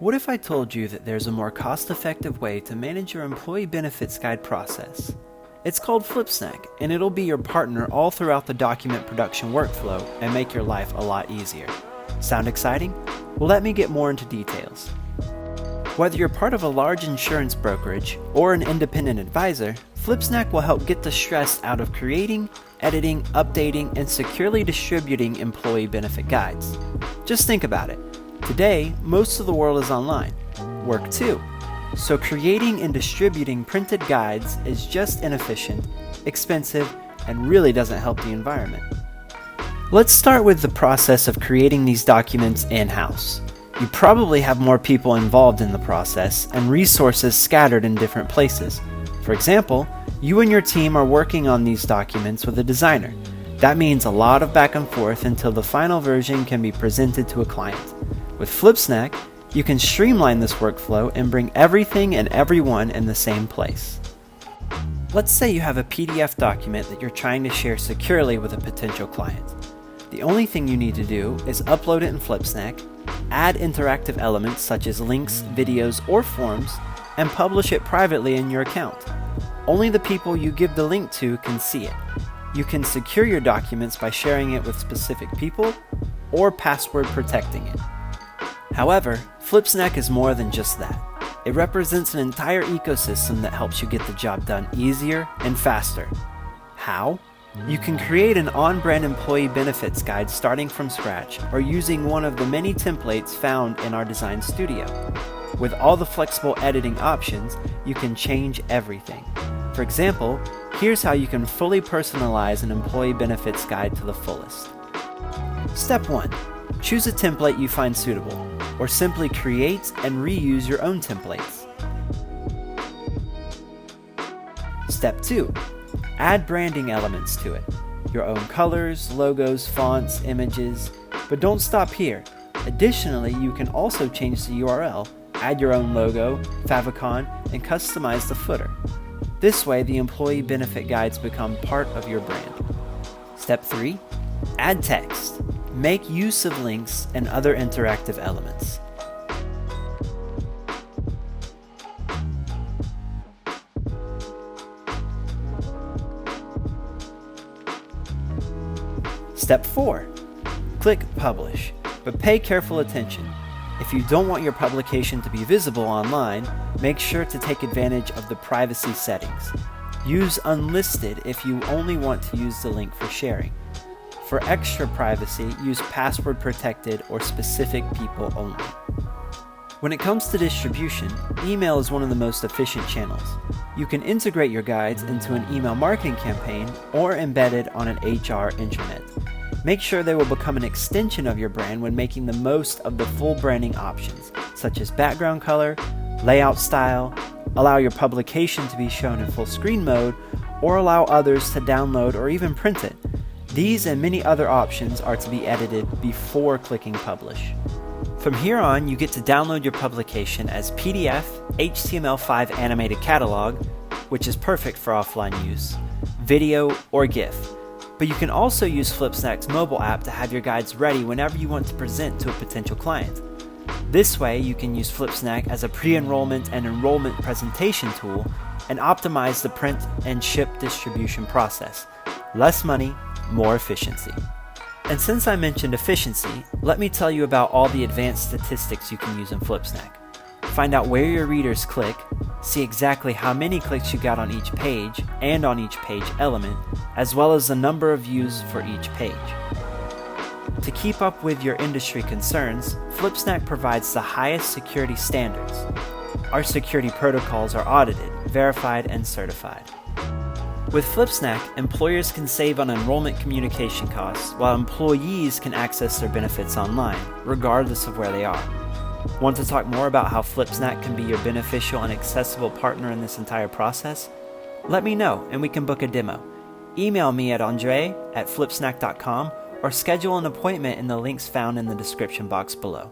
What if I told you that there's a more cost-effective way to manage your employee benefits guide process? It's called Flipsnack, and it'll be your partner all throughout the document production workflow and make your life a lot easier. Sound exciting? Well, let me get more into details. Whether you're part of a large insurance brokerage or an independent advisor, Flipsnack will help get the stress out of creating, editing, updating, and securely distributing employee benefit guides. Just think about it. Today, most of the world is online. Work too. So creating and distributing printed guides is just inefficient, expensive, and really doesn't help the environment. Let's start with the process of creating these documents in-house. You probably have more people involved in the process and resources scattered in different places. For example, you and your team are working on these documents with a designer. That means a lot of back and forth until the final version can be presented to a client. With Flipsnack, you can streamline this workflow and bring everything and everyone in the same place. Let's say you have a PDF document that you're trying to share securely with a potential client. The only thing you need to do is upload it in Flipsnack, add interactive elements such as links, videos, or forms, and publish it privately in your account. Only the people you give the link to can see it. You can secure your documents by sharing it with specific people or password protecting it. However, Flipsnack is more than just that. It represents an entire ecosystem that helps you get the job done easier and faster. How? You can create an on-brand employee benefits guide starting from scratch or using one of the many templates found in our design studio. With all the flexible editing options, you can change everything. For example, here's how you can fully personalize an employee benefits guide to the fullest. Step 1. Choose a template you find suitable, or simply create and reuse your own templates. Step 2. Add branding elements to it. Your own colors, logos, fonts, images. But don't stop here. Additionally, you can also change the URL, add your own logo, favicon, and customize the footer. This way, the employee benefit guides become part of your brand. Step 3. Add text. Make use of links and other interactive elements. Step 4. Click Publish, but pay careful attention. If you don't want your publication to be visible online, make sure to take advantage of the privacy settings. Use Unlisted if you only want to use the link for sharing. For extra privacy, use password protected or specific people only. When it comes to distribution, email is one of the most efficient channels. You can integrate your guides into an email marketing campaign or embed it on an HR intranet. Make sure they will become an extension of your brand when making the most of the full branding options, such as background color, layout style, allow your publication to be shown in full screen mode, or allow others to download or even print it. These and many other options are to be edited before clicking Publish. From here on, you get to download your publication as PDF, HTML5 animated catalog, which is perfect for offline use, video, or GIF. But you can also use Flipsnack's mobile app to have your guides ready whenever you want to present to a potential client. This way, you can use Flipsnack as a pre-enrollment and enrollment presentation tool and optimize the print and ship distribution process. Less money, more efficiency. And since I mentioned efficiency, let me tell you about all the advanced statistics you can use in Flipsnack. Find out where your readers click, see exactly how many clicks you got on each page and on each page element, as well as the number of views for each page. To keep up with your industry concerns, Flipsnack provides the highest security standards. Our security protocols are audited, verified, and certified. With Flipsnack, employers can save on enrollment communication costs, while employees can access their benefits online, regardless of where they are. Want to talk more about how Flipsnack can be your beneficial and accessible partner in this entire process? Let me know and we can book a demo. Email me at Andrei@flipsnack.com or schedule an appointment in the links found in the description box below.